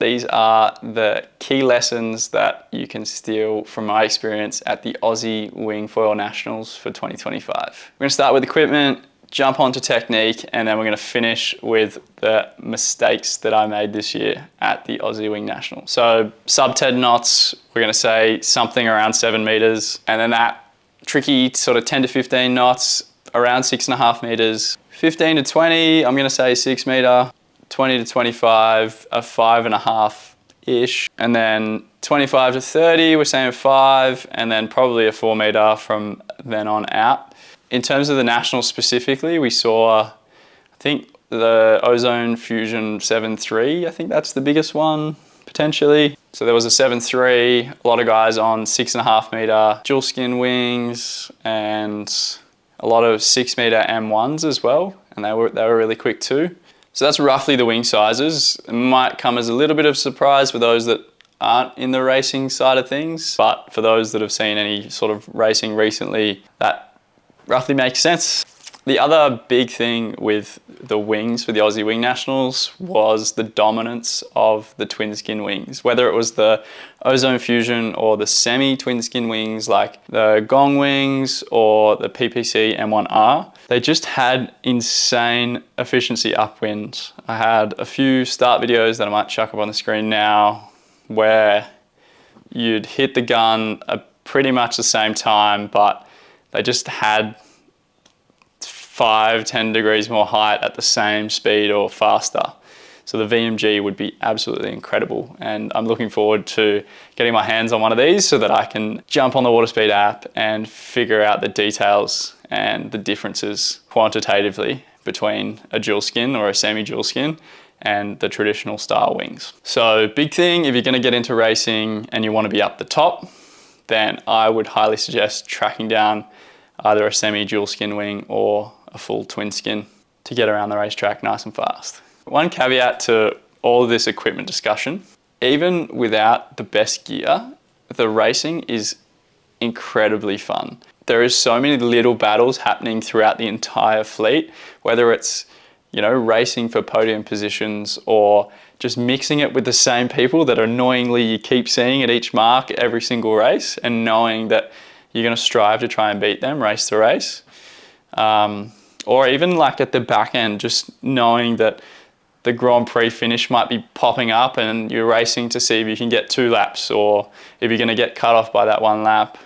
These are the key lessons that you can steal from my experience at the Aussie Wing Foil Nationals for 2025. We're gonna start with equipment, jump onto technique, and then we're gonna finish with the mistakes that I made this year at the Aussie Wing Nationals. So sub 10 knots, we're gonna say something around 7 meters, and then that tricky sort of 10 to 15 knots, around 6.5 meters. 15 to 20, I'm gonna say 6 meter. 20 to 25, a 5.5-ish. And then 25 to 30, we're saying 5, and then probably a 4 meter from then on out. In terms of the Nationals specifically, we saw, I think, the Ozone Fusion 7.3, I think that's the biggest one, potentially. So there was a 7.3, a lot of guys on 6.5 meter dual skin wings, and a lot of 6 meter M1s as well, and they were really quick too. So that's roughly the wing sizes. It might come as a little bit of surprise for those that aren't in the racing side of things, but for those that have seen any sort of racing recently, that roughly makes sense. The other big thing with the wings for the Aussie Wing Nationals was the dominance of the twin skin wings, whether it was the Ozone Fusion or the semi-twin skin wings like the Gong wings or the PPC M1R. They just had insane efficiency upwind. I had a few start videos that I might chuck up on the screen now where you'd hit the gun at pretty much the same time, but they just had 5-10 degrees more height at the same speed or faster. So the VMG would be absolutely incredible, and I'm looking forward to getting my hands on one of these so that I can jump on the Waterspeed app and figure out the details and the differences quantitatively between a dual skin or a semi-dual skin and the traditional style wings. So big thing, if you're going to get into racing and you want to be up the top, then I would highly suggest tracking down either a semi-dual skin wing or a full twin skin to get around the racetrack nice and fast. One caveat to all of this equipment discussion, even without the best gear, the racing is incredibly fun. There is so many little battles happening throughout the entire fleet, whether it's, you know, racing for podium positions or just mixing it with the same people that annoyingly you keep seeing at each mark every single race, and knowing that you're going to strive to try and beat them race to race. Or even like at the back end, just knowing that the Grand Prix finish might be popping up and you're racing to see if you can get 2 laps, or if you're going to get cut off by that 1 lap.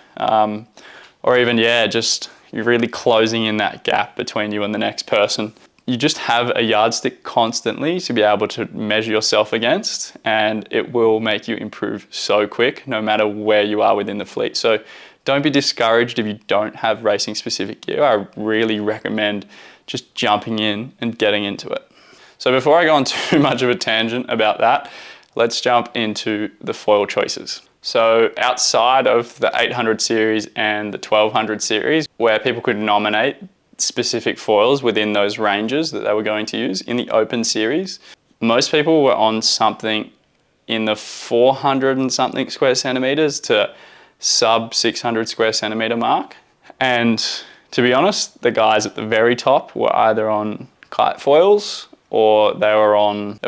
Or even, yeah, just you're really closing in that gap between you and the next person. You just have a yardstick constantly to be able to measure yourself against, and it will make you improve so quick no matter where you are within the fleet. So don't be discouraged if you don't have racing specific gear. I really recommend just jumping in and getting into it. So before I go on too much of a tangent about that, let's jump into the foil choices. So outside of the 800 series and the 1200 series, where people could nominate specific foils within those ranges that they were going to use, in the open series, most people were on something in the 400 and something square centimeters to sub 600 square centimeter mark. And to be honest, the guys at the very top were either on kite foils or there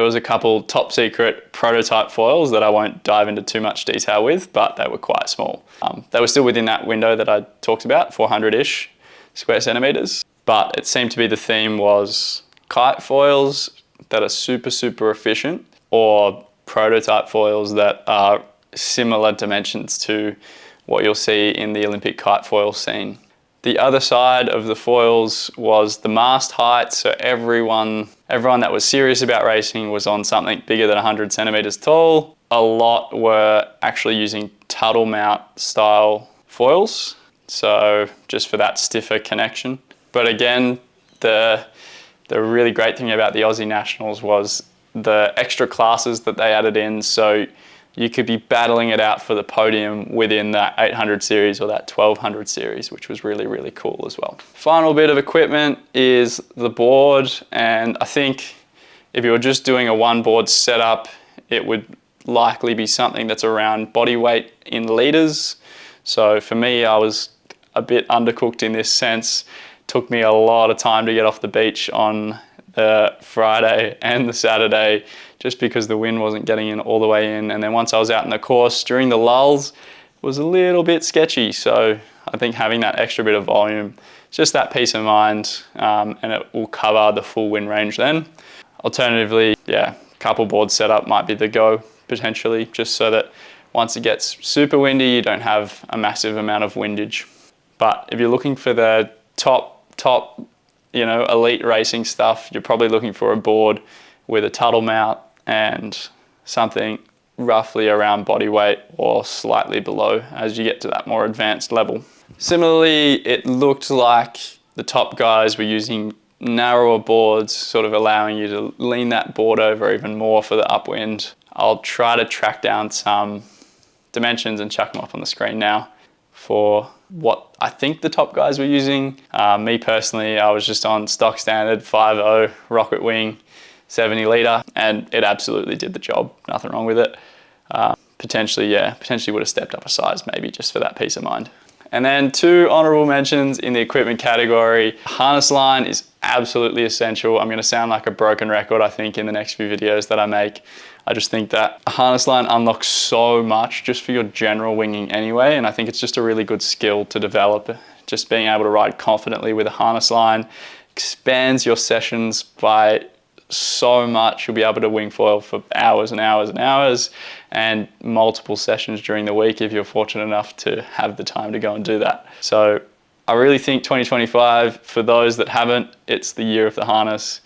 was a couple top secret prototype foils that I won't dive into too much detail with, but they were quite small. They were still within that window that I talked about, 400-ish square centimeters, but it seemed to be the theme was kite foils that are super, super efficient, or prototype foils that are similar dimensions to what you'll see in the Olympic kite foil scene. The other side of the foils was the mast height, so everyone that was serious about racing was on something bigger than 100 centimeters tall. A lot were actually using tuttle mount style foils, so just for that stiffer connection. But again, the really great thing about the Aussie Nationals was the extra classes that they added in, so you could be battling it out for the podium within that 800 series or that 1200 series, which was really, really cool as well. Final bit of equipment is the board, and I think if you were just doing a one board setup, it would likely be something that's around body weight in liters. So for me, I was a bit undercooked in this sense. It took me a lot of time to get off the beach on the Friday and the Saturday just because the wind wasn't getting in all the way in. And then once I was out in the course during the lulls, it was a little bit sketchy. So I think having that extra bit of volume, just that peace of mind, and it will cover the full wind range then. Alternatively, yeah, couple board setup might be the go potentially, just so that once it gets super windy, you don't have a massive amount of windage. But if you're looking for the top, elite racing stuff, you're probably looking for a board with a Tuttle mount and something roughly around body weight or slightly below as you get to that more advanced level. Similarly, it looked like the top guys were using narrower boards, sort of allowing you to lean that board over even more for the upwind. I'll try to track down some dimensions and chuck them up on the screen now for what I think the top guys were using. Me personally, I was just on stock standard 5.0 Rocket Wing 70 litre, and it absolutely did the job. Nothing wrong with it. Potentially would have stepped up a size maybe just for that peace of mind. And then 2 honorable mentions in the equipment category. Harness line is absolutely essential. I'm going to sound like a broken record, I think, in the next few videos that I make. I just think that a harness line unlocks so much just for your general winging anyway, and I think it's just a really good skill to develop. Just being able to ride confidently with a harness line expands your sessions by so much. You'll be able to wing foil for hours and hours and hours, and multiple sessions during the week if you're fortunate enough to have the time to go and do that. So I really think 2025, for those that haven't, it's the year of the harness.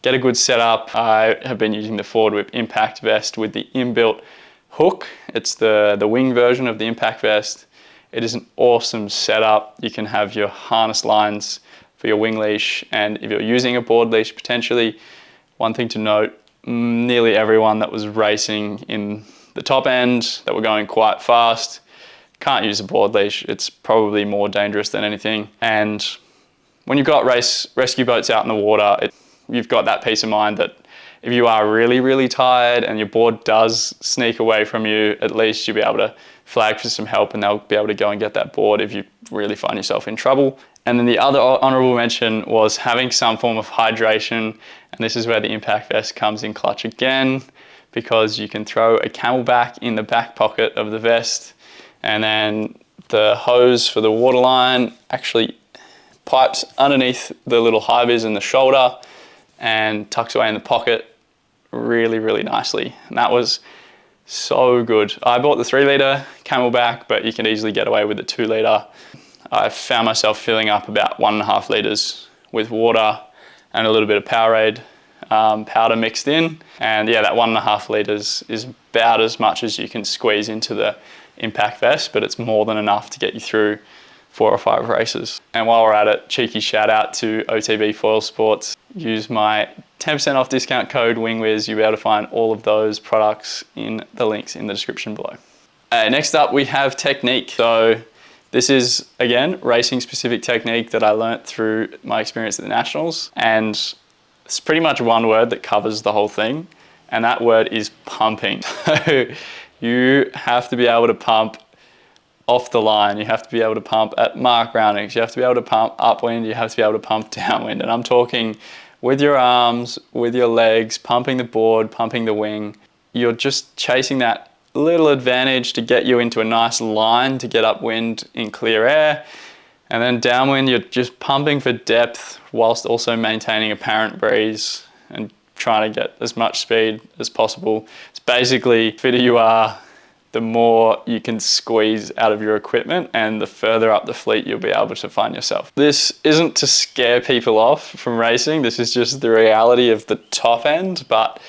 Get a good setup. I have been using the Forward Whip Impact Vest with the inbuilt hook. It's the wing version of the Impact Vest. It is an awesome setup. You can have your harness lines for your wing leash, and if you're using a board leash potentially, one thing to note, nearly everyone that was racing in the top end that were going quite fast can't use a board leash. It's probably more dangerous than anything. And when you've got rescue boats out in the water, you've got that peace of mind that if you are really, really tired and your board does sneak away from you, at least you'll be able to flag for some help and they'll be able to go and get that board if you really find yourself in trouble. And then the other honorable mention was having some form of hydration. And this is where the Impact Vest comes in clutch again, because you can throw a Camelback in the back pocket of the vest, and then the hose for the waterline actually pipes underneath the little high vis in the shoulder and tucks away in the pocket really, really nicely. And that was so good. I bought the 3 litre Camelback, but you can easily get away with the 2 litre. I found myself filling up about 1.5 litres with water and a little bit of Powerade powder mixed in. And yeah, that 1.5 litres is about as much as you can squeeze into the Impact Vest, but it's more than enough to get you through 4 or 5 races. And while we're at it, cheeky shout out to OTB Foil Sports. Use my 10% off discount code WINGWIZ. You'll be able to find all of those products in the links in the description below. Next up, we have technique. So this is, again, racing specific technique that I learnt through my experience at the Nationals. And it's pretty much one word that covers the whole thing. And that word is pumping. So you have to be able to pump off the line. You have to be able to pump at mark roundings. You have to be able to pump upwind. You have to be able to pump downwind. And I'm talking with your arms, with your legs, pumping the board, pumping the wing. You're just chasing that little advantage to get you into a nice line to get upwind in clear air. And then downwind, you're just pumping for depth whilst also maintaining apparent breeze and trying to get as much speed as possible. It's basically, the fitter you are, the more you can squeeze out of your equipment and the further up the fleet you'll be able to find yourself. This isn't to scare people off from racing. This is just the reality of the top end. But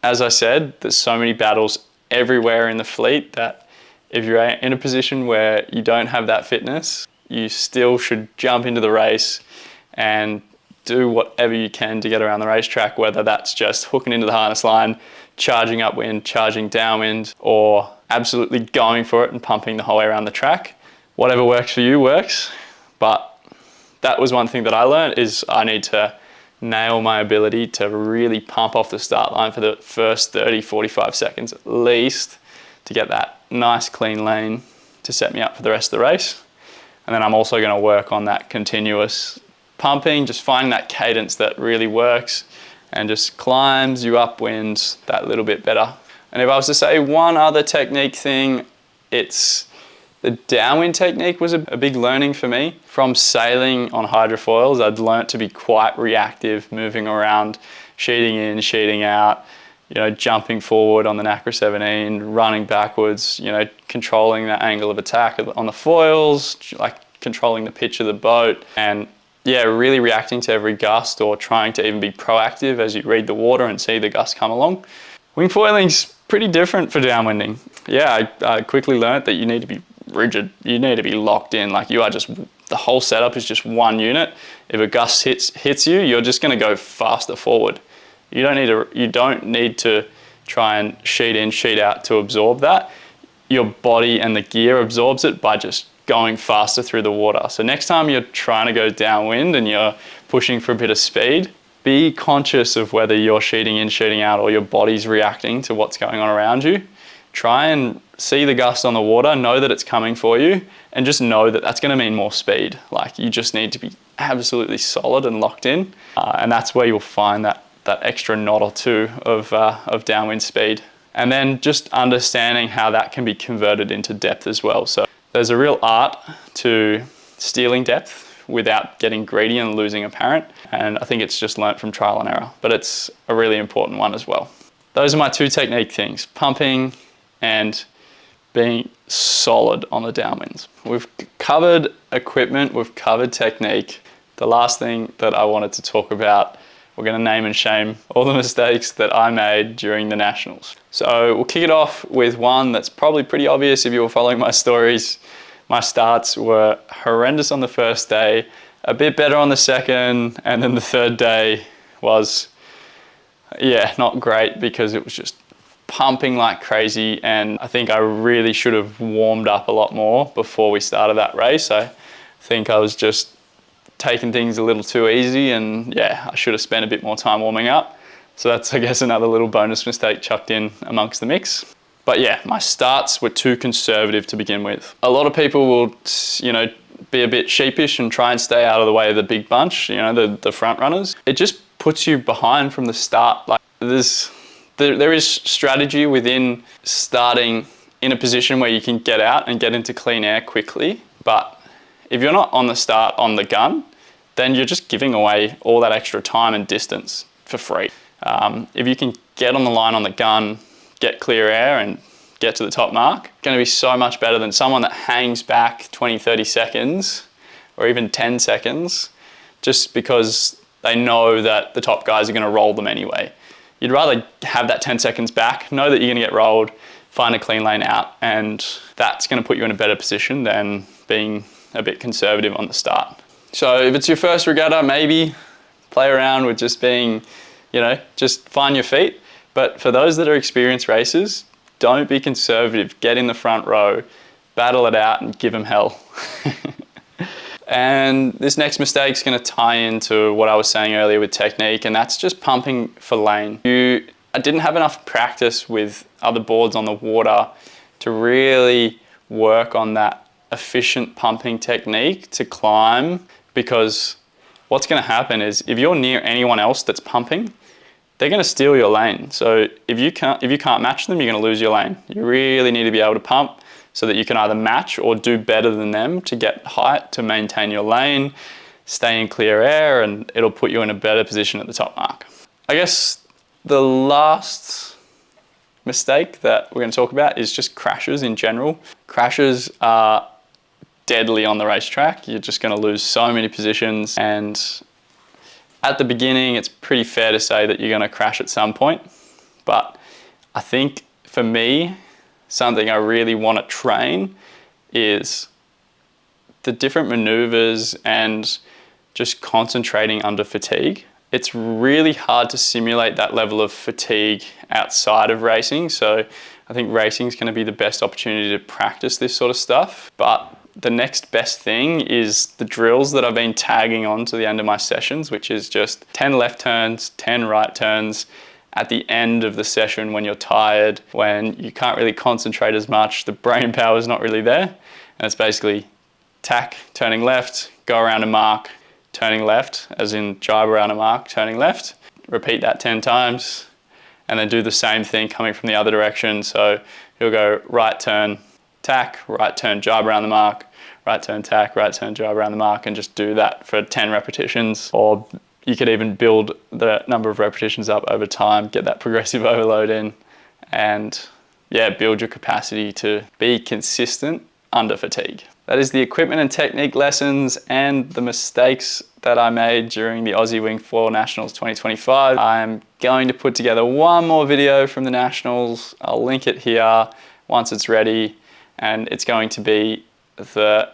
as I said, there's so many battles everywhere in the fleet that if you're in a position where you don't have that fitness, you still should jump into the race and do whatever you can to get around the racetrack, whether that's just hooking into the harness line, charging upwind, charging downwind, or absolutely going for it and pumping the whole way around the track. Whatever works for you works. But that was one thing that I learned, is I need to nail my ability to really pump off the start line for the first 30, 45 seconds at least to get that nice clean lane to set me up for the rest of the race. And then I'm also going to work on that continuous pumping, just finding that cadence that really works. and just climbs you upwind that little bit better. And if I was to say one other technique thing, it's the downwind technique was a big learning for me. From sailing on hydrofoils, I'd learnt to be quite reactive, moving around, sheeting in, sheeting out, jumping forward on the NACRA 17, running backwards, controlling that angle of attack on the foils, like controlling the pitch of the boat, and yeah, really reacting to every gust, or trying to even be proactive as you read the water and see the gust come along. Wing foiling's pretty different for downwinding. Yeah, I quickly learnt that you need to be rigid. You need to be locked in. Like the whole setup is just one unit. If a gust hits you, you're just going to go faster forward. You don't need to try and sheet in, sheet out to absorb that. Your body and the gear absorbs it by just going faster through the water. So next time you're trying to go downwind and you're pushing for a bit of speed, be conscious of whether you're sheeting in, sheeting out, or your body's reacting to what's going on around you. Try and see the gust on the water, know that it's coming for you, and just know that that's going to mean more speed. Like, you just need to be absolutely solid and locked in, and that's where you'll find that extra knot or two of downwind speed. And then just understanding how that can be converted into depth as well. So there's a real art to stealing depth without getting greedy and losing apparent. And I think it's just learnt from trial and error, but it's a really important one as well. Those are my two technique things: pumping and being solid on the downwinds. We've covered equipment, we've covered technique. The last thing that I wanted to talk about, we're going to name and shame all the mistakes that I made during the Nationals. So we'll kick it off with one that's probably pretty obvious if you were following my stories. My starts were horrendous on the first day, a bit better on the second, and then the third day was, not great, because it was just pumping like crazy, and I think I really should have warmed up a lot more before we started that race. I think I was just taking things a little too easy, and I should have spent a bit more time warming up. So that's, I guess, another little bonus mistake chucked in amongst the mix. But my starts were too conservative to begin with. A lot of people will, be a bit sheepish and try and stay out of the way of the big bunch, the front runners. It just puts you behind from the start. Like, there is strategy within starting in a position where you can get out and get into clean air quickly. But if you're not on the start on the gun, then you're just giving away all that extra time and distance for free. If you can get on the line on the gun, get clear air and get to the top mark, going to be so much better than someone that hangs back 20, 30 seconds or even 10 seconds just because they know that the top guys are going to roll them anyway. You'd rather have that 10 seconds back, know that you're going to get rolled, find a clean lane out, and that's going to put you in a better position than being a bit conservative on the start. So if it's your first regatta, maybe play around with just being, just find your feet. But for those that are experienced racers, don't be conservative. Get in the front row, battle it out, and give them hell. And this next mistake is going to tie into what I was saying earlier with technique, and that's just pumping for lane. I didn't have enough practice with other boards on the water to really work on that efficient pumping technique to climb, because what's going to happen is if you're near anyone else that's pumping, they're going to steal your lane. So if you can't match them, you're going to lose your lane. You really need to be able to pump so that you can either match or do better than them to get height, to maintain your lane, stay in clear air, and it'll put you in a better position at the top mark. I guess the last mistake that we're going to talk about is just crashes in general. Crashes are deadly on the racetrack. You're just going to lose so many positions, and at the beginning it's pretty fair to say that you're going to crash at some point. But I think for me, something I really want to train is the different maneuvers and just concentrating under fatigue. It's really hard to simulate that level of fatigue outside of racing. So I think racing is going to be the best opportunity to practice this sort of stuff. But the next best thing is the drills that I've been tagging on to the end of my sessions, which is just 10 left turns, 10 right turns, at the end of the session when you're tired, when you can't really concentrate as much, the brain power is not really there. And it's basically tack, turning left, go around a mark, turning left, as in jibe around a mark, turning left. repeat that 10 times, and then do the same thing coming from the other direction. So you'll go right turn, tack, right turn, jab around the mark, right turn, tack, right turn, jab around the mark, and just do that for 10 repetitions. Or you could even build the number of repetitions up over time, get that progressive overload in, and yeah, build your capacity to be consistent under fatigue. That is the equipment and technique lessons and the mistakes that I made during the Aussie Wing Foil Nationals 2025. I'm going to put together one more video from the Nationals. I'll link it here once it's ready, and it's going to be the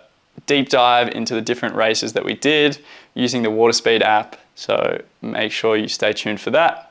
deep dive into the different races that we did using the WaterSpeed app. So make sure you stay tuned for that.